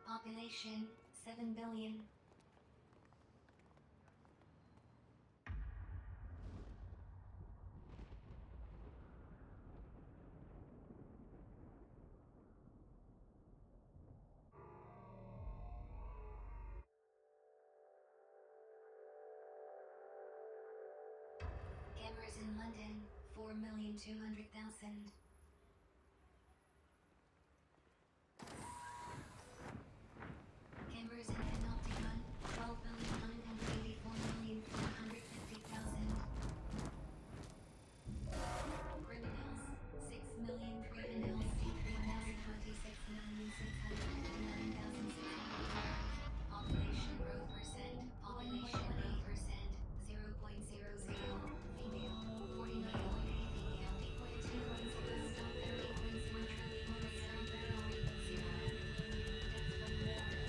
Population 7 billion. Cameras in London 4,200,000. Cameras in Panopticon 12,984,450,000. Criminals 6,000,000 criminals 1,026,659,600. Population growth percent. Population 8%. 0.00. Female 49.8. Female 8.2. Stop 30.1 trillion. Zero. Deaths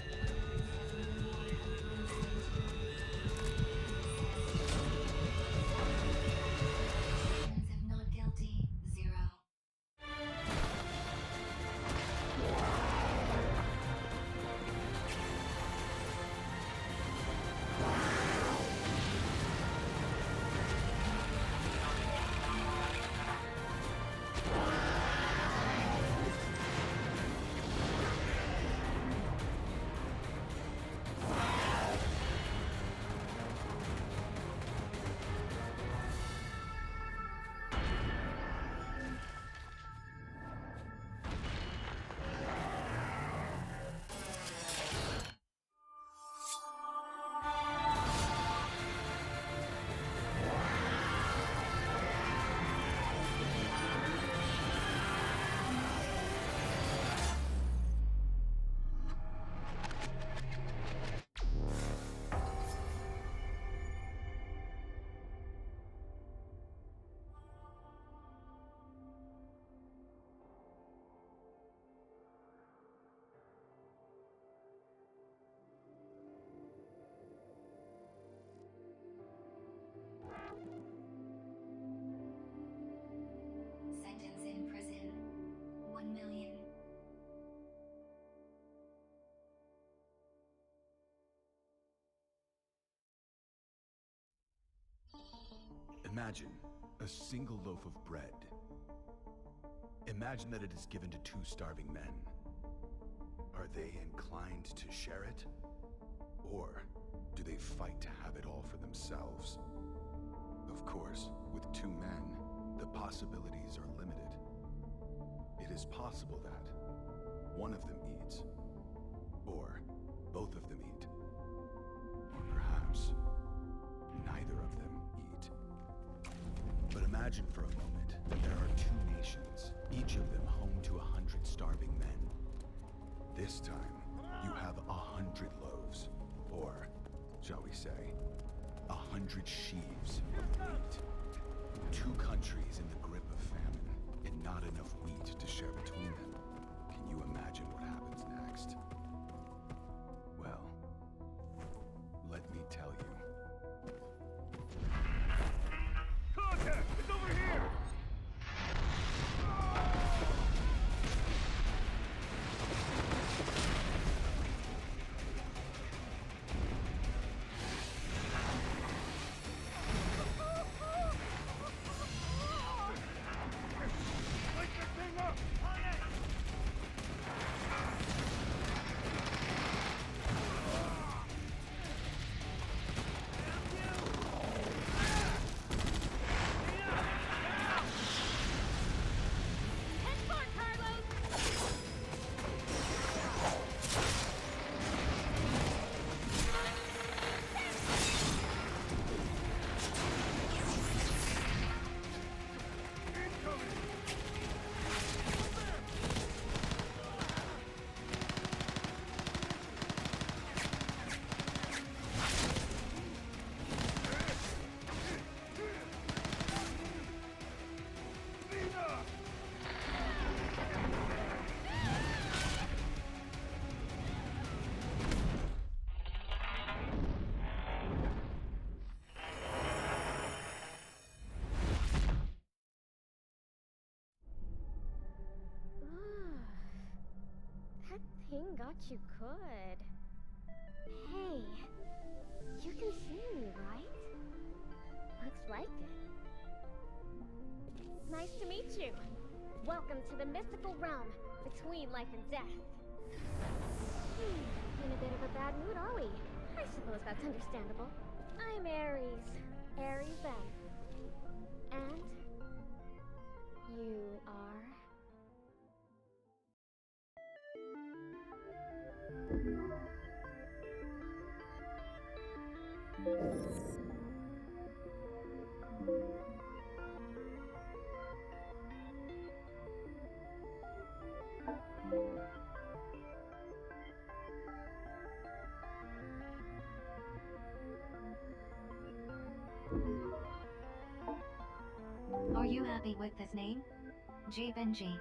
from war 107,492. Humans have not guilty. 0. Sentence in prison 1 million. Imagine a single loaf of bread. Imagine that it is given to two starving men. Are they inclined to share it? Or do they fight to have it all for themselves? Of course, with two men, the possibilities are limited. It is possible that one of them eats, or both of them eat, or perhaps neither of them eat. But imagine for a moment that there are two nations, each of them home to 100 starving men. This time, you have 100 loaves, or, shall we say, 100 sheaves of wheat. Two countries in the grip of famine, and not enough wheat to share between them. Can you imagine what happens next? Well, let me tell you. Contact! It's over here! Light the thing up! On it! Ping got you good. Hey, you can see me, right? Looks like it. Nice to meet you. Welcome to the mystical realm between life and death. In a bit of a bad mood, are we? I suppose that's understandable. I'm Aries. Aries then. And you are? Are you happy with this name? G Benji.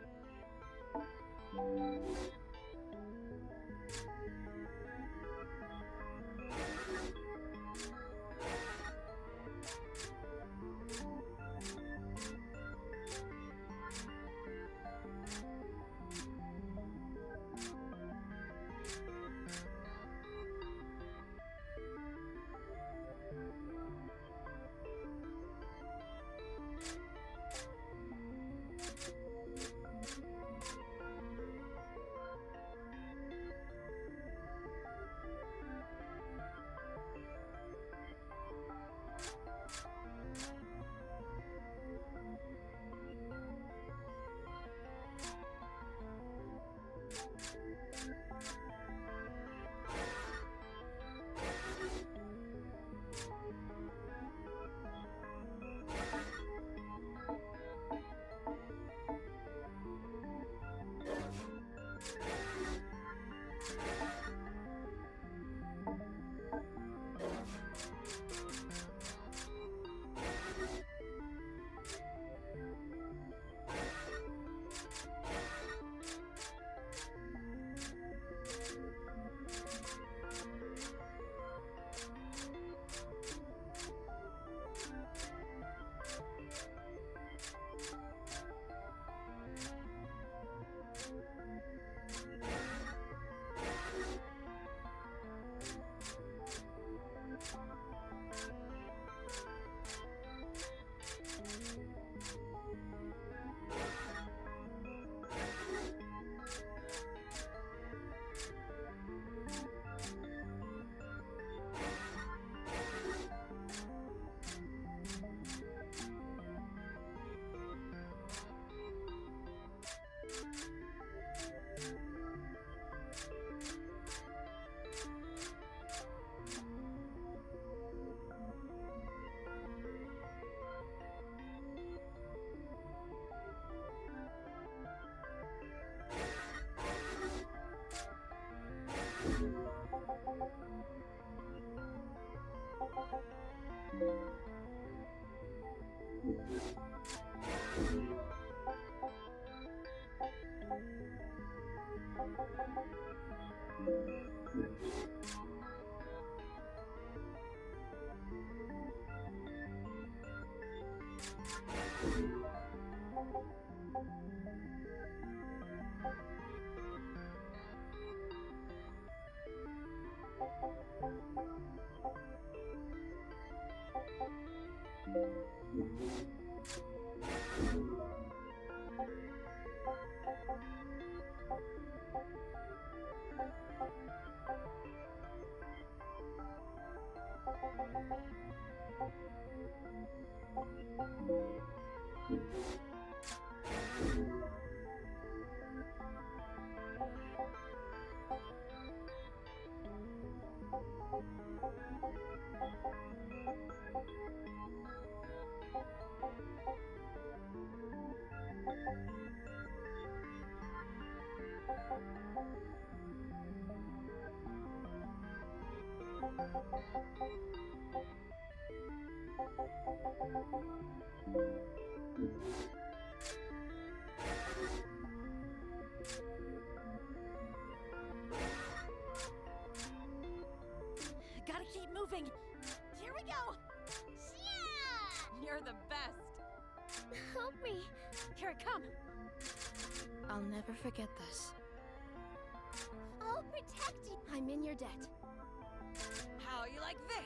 Gotta keep moving. Here we go. Yeah! You're the best. Help me! Here I come. I'll never forget this. protect you. I'm in your debt. How you like this?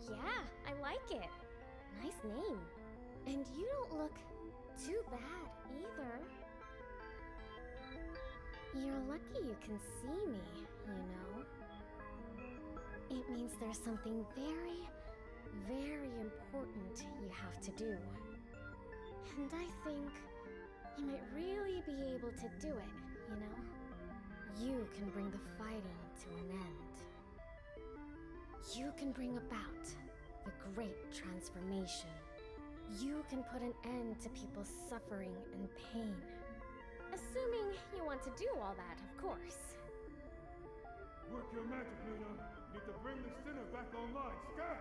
Yeah, I like it. Nice name. And you don't look too bad either. You're lucky you can see me, you know. It means there's something very, very important you have to do. And I think you might really be able to do it, you know? You can bring the fighting to an end. You can bring about the great transformation. You can put an end to people's suffering and pain. Assuming you want to do all that, of course. Work your magic, Luna. Need to bring the sinner back online. Scat!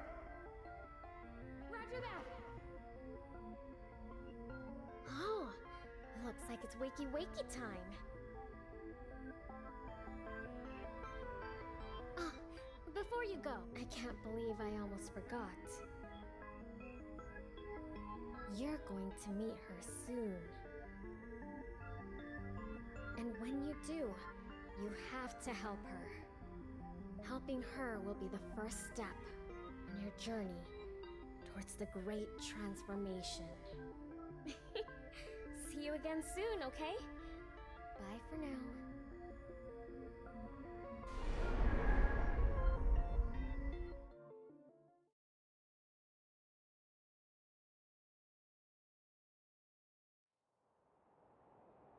Roger that! Oh, looks like it's wakey-wakey time. Oh, before you go, I can't believe I almost forgot. You're going to meet her soon. And when you do, you have to help her. Helping her will be the first step on your journey towards the great transformation. See you again soon, okay? Bye for now.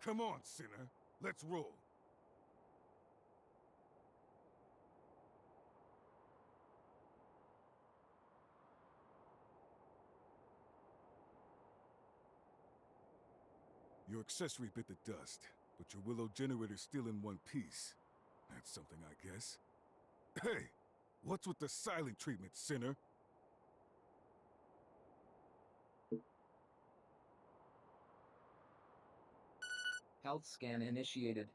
Come on, sinner. Let's roll. Your accessory bit the dust, but your Willow generator's still in one piece. That's something, I guess. Hey! What's with the silent treatment, sinner? Health scan initiated.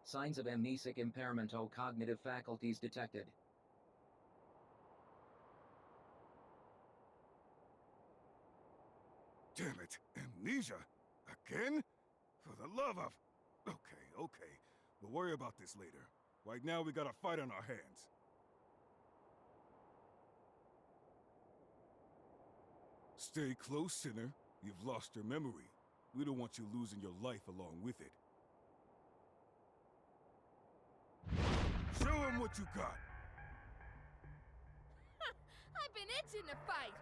Signs of amnesic impairment or cognitive faculties detected. Damn it! Amnesia? Again? For the love of... Okay. We'll worry about this later. Right now, we got a fight on our hands. Stay close, sinner. You've lost your memory. We don't want you losing your life along with it. Show him what you got! I've been itching to fight.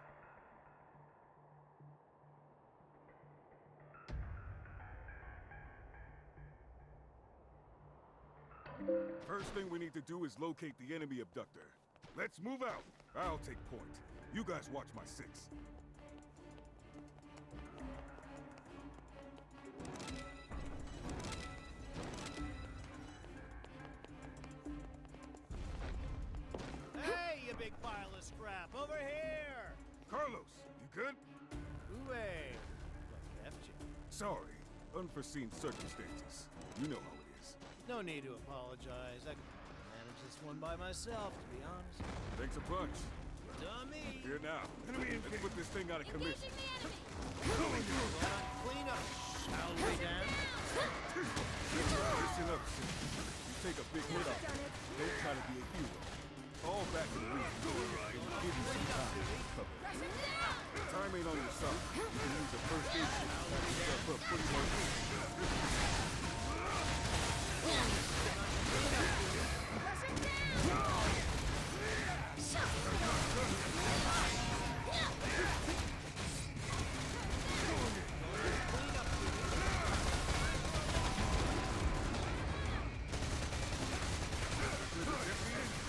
First thing we need to do is locate the enemy abductor. Let's move out. I'll take point. You guys watch my six. Hey, you big pile of scrap! Over here! Carlos, you good? Hooray! What left you? Sorry. Unforeseen circumstances. You know how it is. No need to apologize. I could manage this one by myself, to be honest. Thanks a bunch. Dummy! Here now. Let's put this thing out of commission. Clean up, shall we, Dan? Listen up, sis. You take a big hit off. Don't try to be a hero. Fall back in the region. It'll give you some time to recover. Time ain't on your side. You can use a first aid kit. Step up pretty much.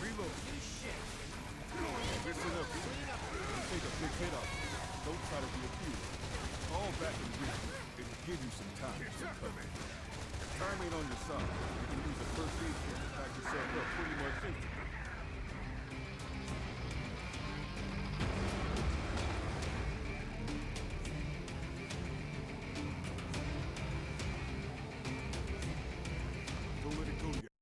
Reload. This Head up. Don't try to be a hero. Fall back and reach. It'll give you some time to recover. Time ain't on your side. You can use a first aid kit to pack yourself up pretty much instantly. Don't let it go yet.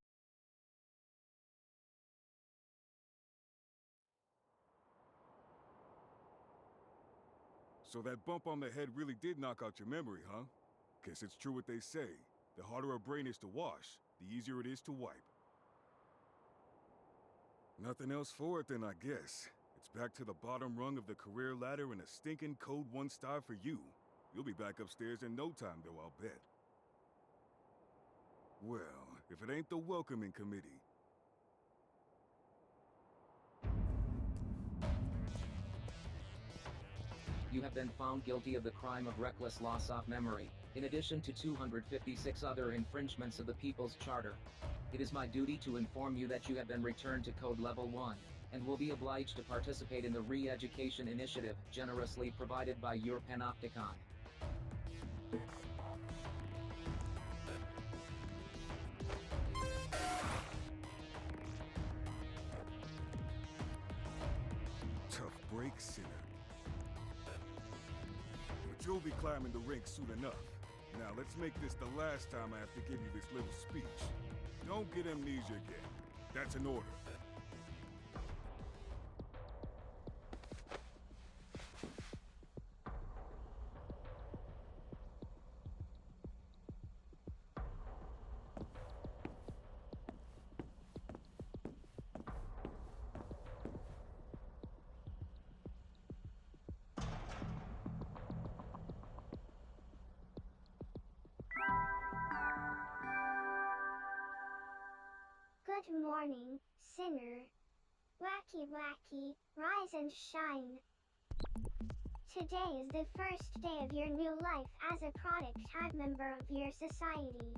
So that bump on the head really did knock out your memory, huh? Guess it's true what they say. The harder a brain is to wash, the easier it is to wipe. Nothing else for it then, I guess. It's back to the bottom rung of the career ladder and a stinking code 1 star for you. You'll be back upstairs in no time, though, I'll bet. Well, if it ain't the welcoming committee. You have been found guilty of the crime of reckless loss of memory, in addition to 256 other infringements of the People's Charter. It is my duty to inform you that you have been returned to Code Level 1, and will be obliged to participate in the re-education initiative generously provided by your Panopticon. Tough break, sinner. But you'll be climbing the ranks soon enough. Now let's make this the last time I have to give you this little speech. Don't get amnesia again. That's an order. Good morning, sinner. Wacky wacky, rise and shine. Today is the first day of your new life as a product type member of your society.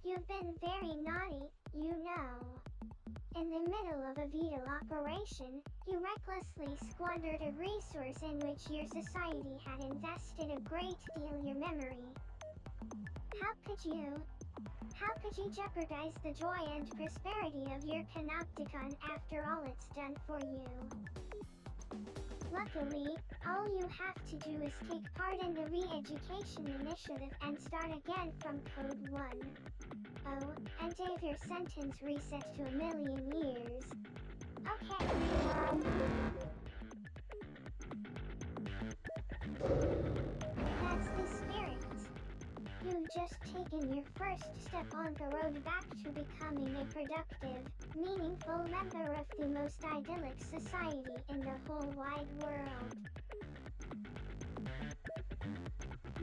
You've been very naughty, you know. In the middle of a vital operation, you recklessly squandered a resource in which your society had invested a great deal of your memory. How could you jeopardize the joy and prosperity of your Panopticon after all it's done for you? Luckily, all you have to do is take part in the re-education initiative and start again from Code 1. Oh, and if your sentence reset to 1,000,000 years. Okay. That's the spirit. You've just taken your first step on the road back to becoming a productive, meaningful member of the most idyllic society in the whole wide world.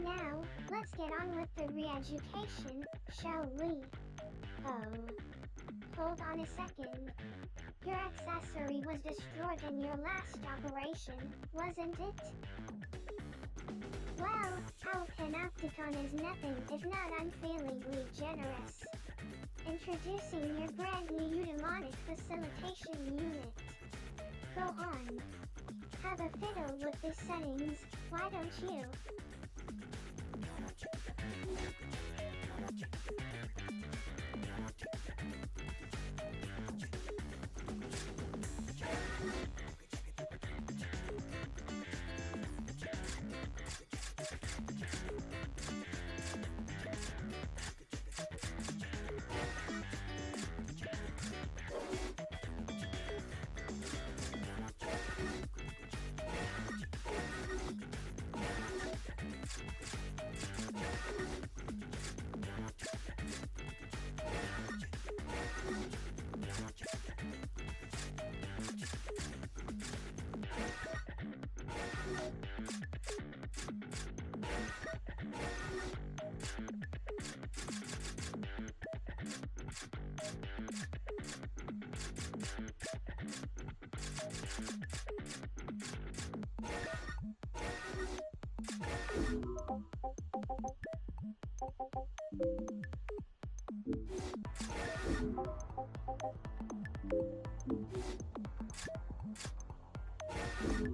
Now, let's get on with the re-education, shall we? Oh. Hold on a second. Your accessory was destroyed in your last operation, wasn't it? Well, our Panopticon is nothing if not unfailingly generous. Introducing your brand new eudaimonic facilitation unit. Go on. Have a fiddle with the settings, why don't you? Welcome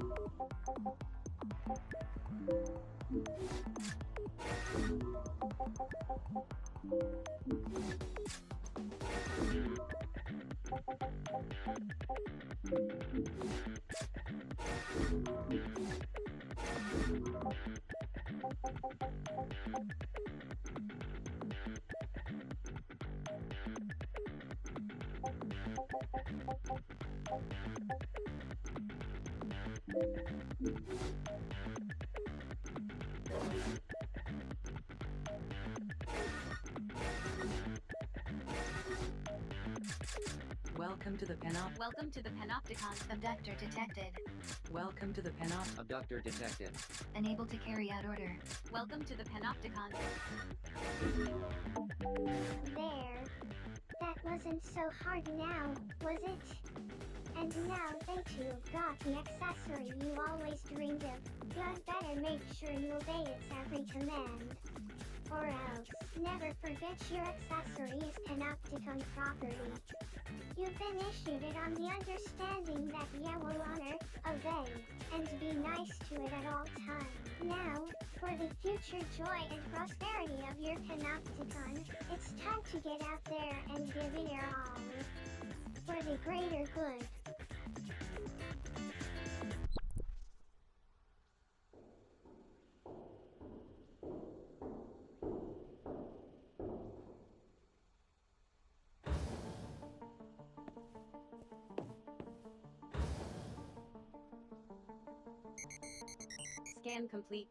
to the Welcome to the Panopticon. Abductor detected. Welcome to the Abductor detected. Unable to carry out order. Welcome to the Panopticon. There. That wasn't so hard now, was it? And now they too got the accessory you always dreamed of. You'd better make sure you obey its every command. Or else, never forget your accessory is Panopticon property. You've been issued it on the understanding that you will honor, obey, and be nice to it at all times. Now, for the future joy and prosperity of your Panopticon, it's time to get out there and give it your all. For the greater good. Scan complete.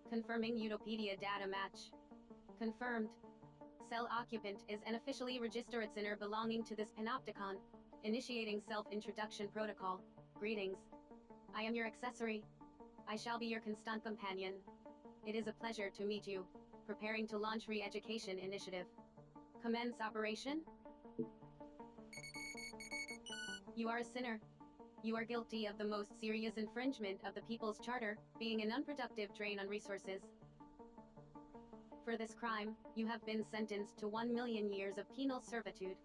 Confirming Utopedia data match. Confirmed. Cell occupant is an officially registered sinner belonging to this Panopticon. Initiating self-introduction protocol. Greetings. I am your accessory. I shall be your constant companion. It is a pleasure to meet you. Preparing to launch re-education initiative. Commence operation. You are a sinner. You are guilty of the most serious infringement of the People's Charter, being an unproductive drain on resources. For this crime, you have been sentenced to 1 million years of penal servitude.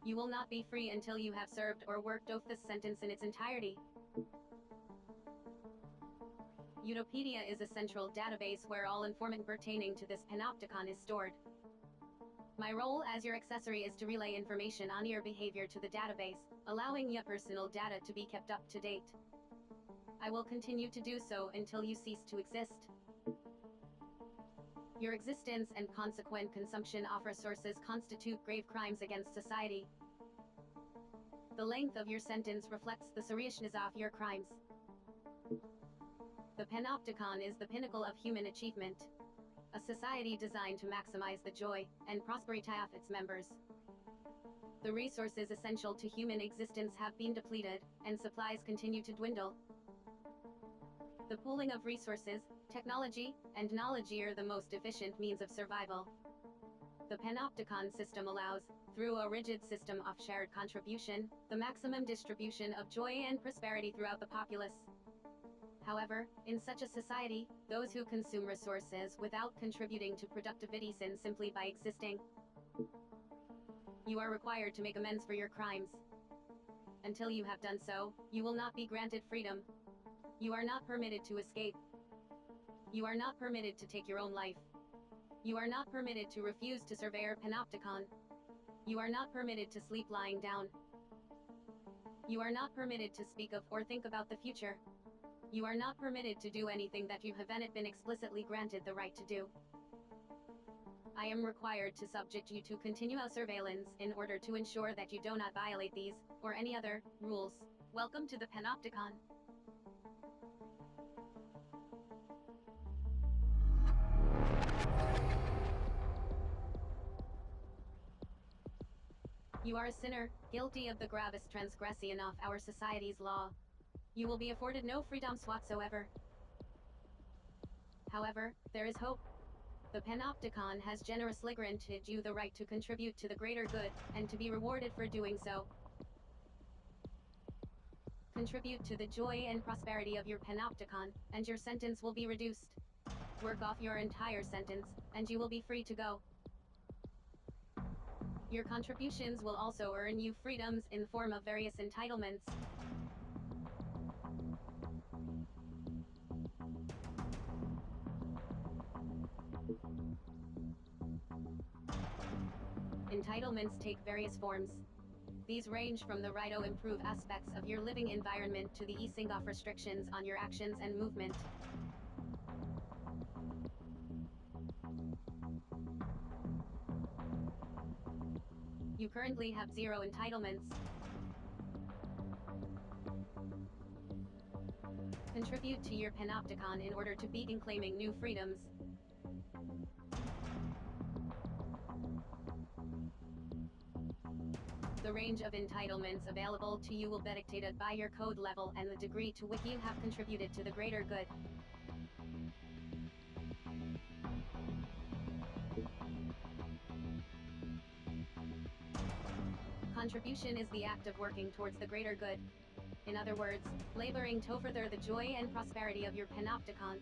You will not be free until you have served or worked off this sentence in its entirety. Utopedia is a central database where all information pertaining to this Panopticon is stored. My role as your accessory is to relay information on your behavior to the database, allowing your personal data to be kept up to date. I will continue to do so until you cease to exist. Your existence and consequent consumption of resources constitute grave crimes against society. The length of your sentence reflects the seriousness of your crimes. The Panopticon is the pinnacle of human achievement. A society designed to maximize the joy and prosperity of its members. The resources essential to human existence have been depleted, and supplies continue to dwindle. The pooling of resources, technology, and knowledge are the most efficient means of survival. The Panopticon system allows, through a rigid system of shared contribution, the maximum distribution of joy and prosperity throughout the populace. However, in such a society, those who consume resources without contributing to productivity sin simply by existing. You are required to make amends for your crimes. Until you have done so, you will not be granted freedom. You are not permitted to escape. You are not permitted to take your own life. You are not permitted to refuse to survey your Panopticon. You are not permitted to sleep lying down. You are not permitted to speak of or think about the future. You are not permitted to do anything that you haven't been explicitly granted the right to do. I am required to subject you to continual surveillance in order to ensure that you do not violate these, or any other, rules. Welcome to the Panopticon. You are a sinner, guilty of the gravest transgression of our society's law. You will be afforded no freedoms whatsoever. However, there is hope. The Panopticon has generously granted you the right to contribute to the greater good, and to be rewarded for doing so. Contribute to the joy and prosperity of your Panopticon, and your sentence will be reduced. Work off your entire sentence, and you will be free to go. Your contributions will also earn you freedoms in the form of various entitlements. Entitlements take various forms. These range from the right to improve aspects of your living environment to the easing off restrictions on your actions and movement. You currently have 0 entitlements. Contribute to your panopticon in order to begin claiming new freedoms. The range of entitlements available to you will be dictated by your code level and the degree to which you have contributed to the greater good. Contribution is the act of working towards the greater good. In other words, laboring to further the joy and prosperity of your panopticon.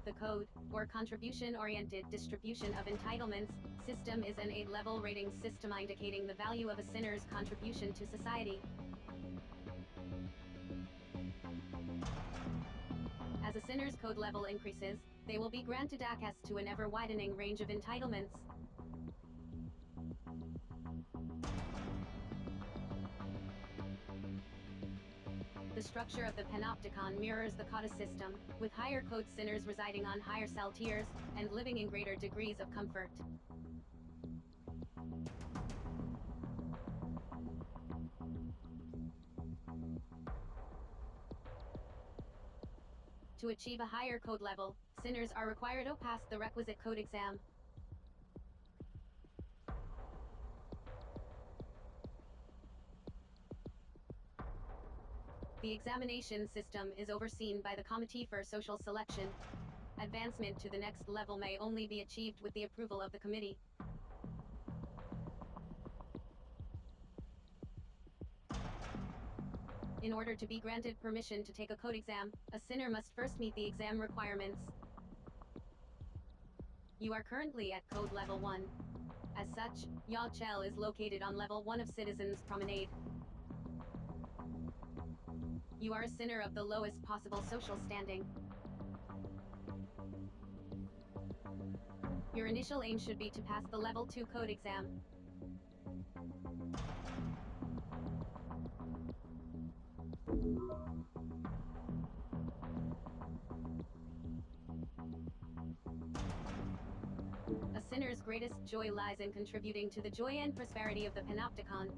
The code, or contribution-oriented distribution of entitlements, system is an 8-level rating system indicating the value of a sinner's contribution to society. As a sinner's code level increases, they will be granted access to an ever-widening range of entitlements. The structure of the panopticon mirrors the coda system, with higher code sinners residing on higher cell tiers, and living in greater degrees of comfort. To achieve a higher code level, sinners are required to pass the requisite code exam. The examination system is overseen by the Committee for Social Selection. Advancement to the next level may only be achieved with the approval of the committee. In order to be granted permission to take a code exam, a sinner must first meet the exam requirements. You are currently at code level 1. As such, your cell is located on level 1 of Citizens Promenade. You are a sinner of the lowest possible social standing. Your initial aim should be to pass the level 2 code exam. A sinner's greatest joy lies in contributing to the joy and prosperity of the panopticon.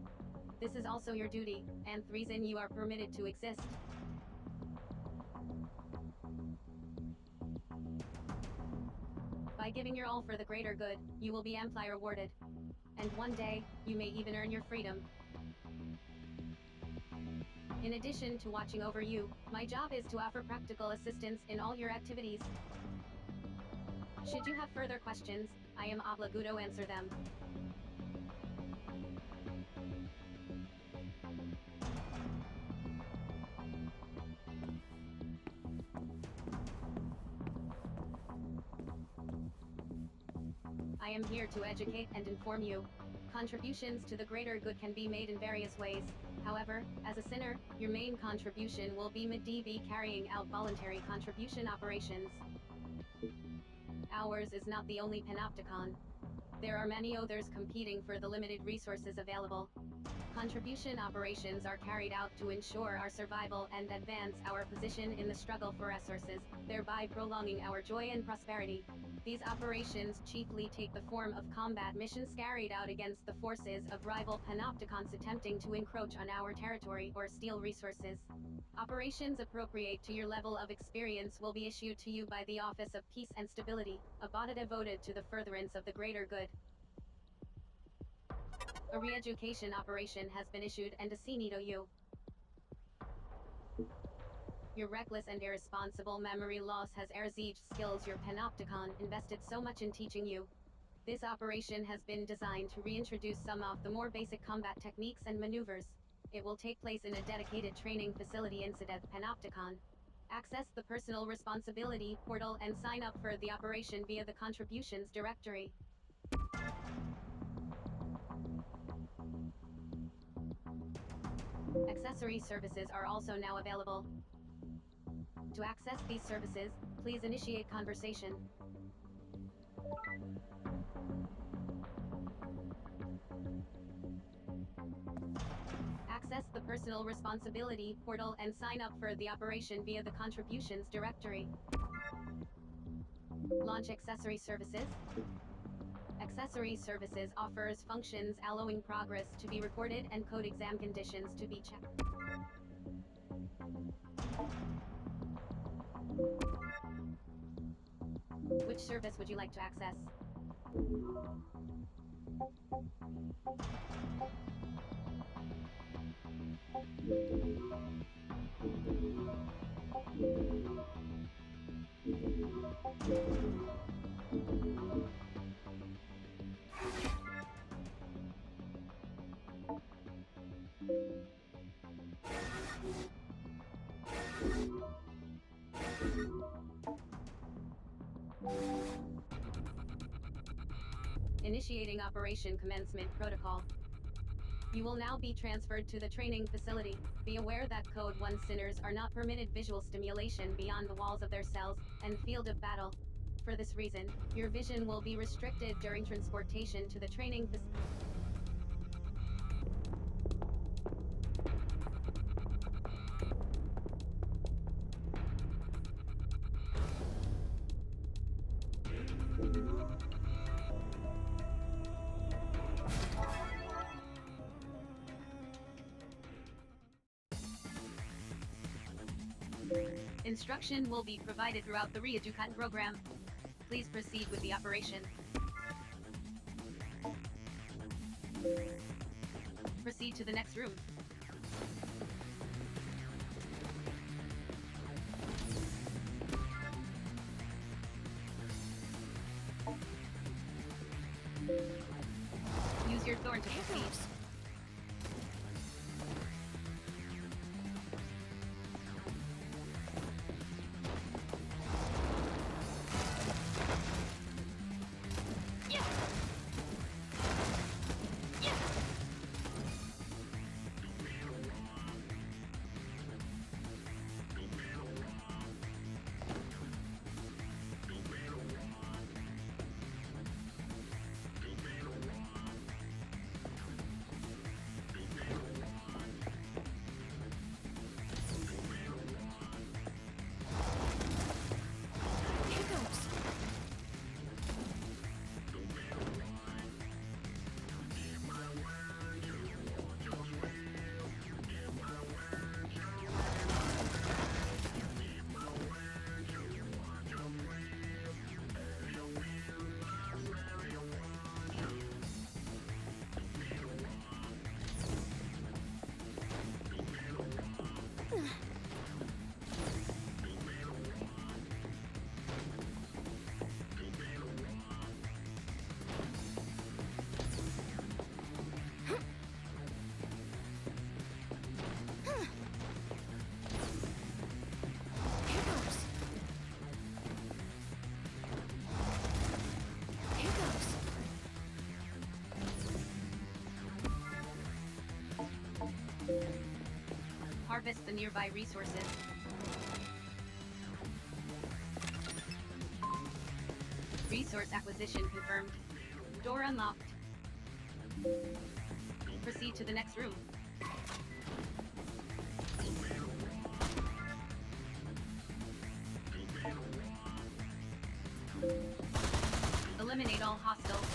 This is also your duty, and the reason you are permitted to exist. By giving your all for the greater good, you will be amply rewarded. And one day, you may even earn your freedom. In addition to watching over you, my job is to offer practical assistance in all your activities. Should you have further questions, I am obliged to answer them. I am here to educate and inform you. Contributions to the greater good can be made in various ways. However, as a sinner, your main contribution will be MDB carrying out voluntary contribution operations. Ours is not the only panopticon. There are many others competing for the limited resources available. Contribution operations are carried out to ensure our survival and advance our position in the struggle for resources, thereby prolonging our joy and prosperity. These operations chiefly take the form of combat missions carried out against the forces of rival panopticons attempting to encroach on our territory or steal resources. Operations appropriate to your level of experience will be issued to you by the Office of Peace and Stability, a body devoted to the furtherance of the greater good. A re-education operation has been issued and assigned to you. Your reckless and irresponsible memory loss has erzeged skills your panopticon invested so much in teaching you. This operation has been designed to reintroduce some of the more basic combat techniques and maneuvers. It will take place in a dedicated training facility inside the panopticon. Access the personal responsibility portal and sign up for the operation via the contributions directory. Accessory services are also now available. To access these services, please initiate conversation. Access the Personal Responsibility portal and sign up for the operation via the Contributions directory. Launch Accessory Services. Accessory Services offers functions allowing progress to be recorded and code exam conditions to be checked. Which service would you like to access? Initiating Operation Commencement Protocol. You will now be transferred to the training facility. Be aware that Code 1 sinners are not permitted visual stimulation beyond the walls of their cells and field of battle. For this reason, your vision will be restricted during transportation to the training facility. Instruction will be provided throughout the Re-Educat program. Please proceed with the operation. Proceed to the next room. Use your thorn to proceed. Harvest the nearby resources. Resource acquisition confirmed. Door unlocked. Proceed to the next room. Eliminate all hostiles.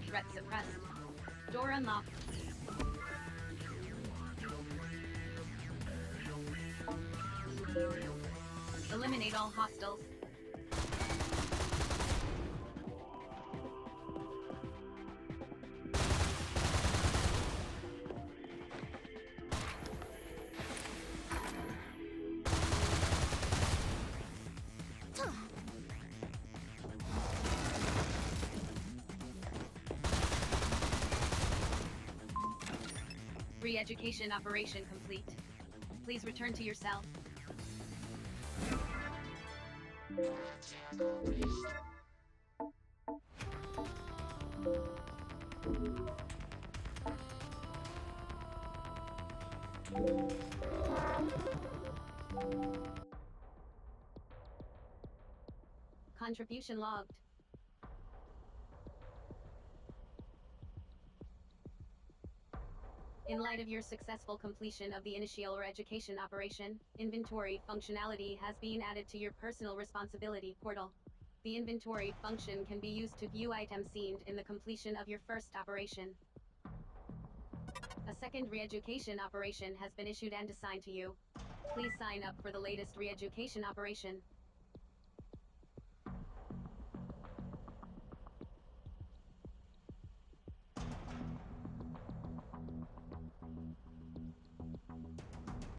Threat suppressed. Door unlocked. Eliminate all hostiles. Re-education operation complete. Please return to your cell. Contribution logged. In light of your successful completion of the initial or education operation, inventory functionality has been added to your personal responsibility portal. The inventory function can be used to view items seen in the completion of your first operation. A second re-education operation has been issued and assigned to you. Please sign up for the latest re-education operation.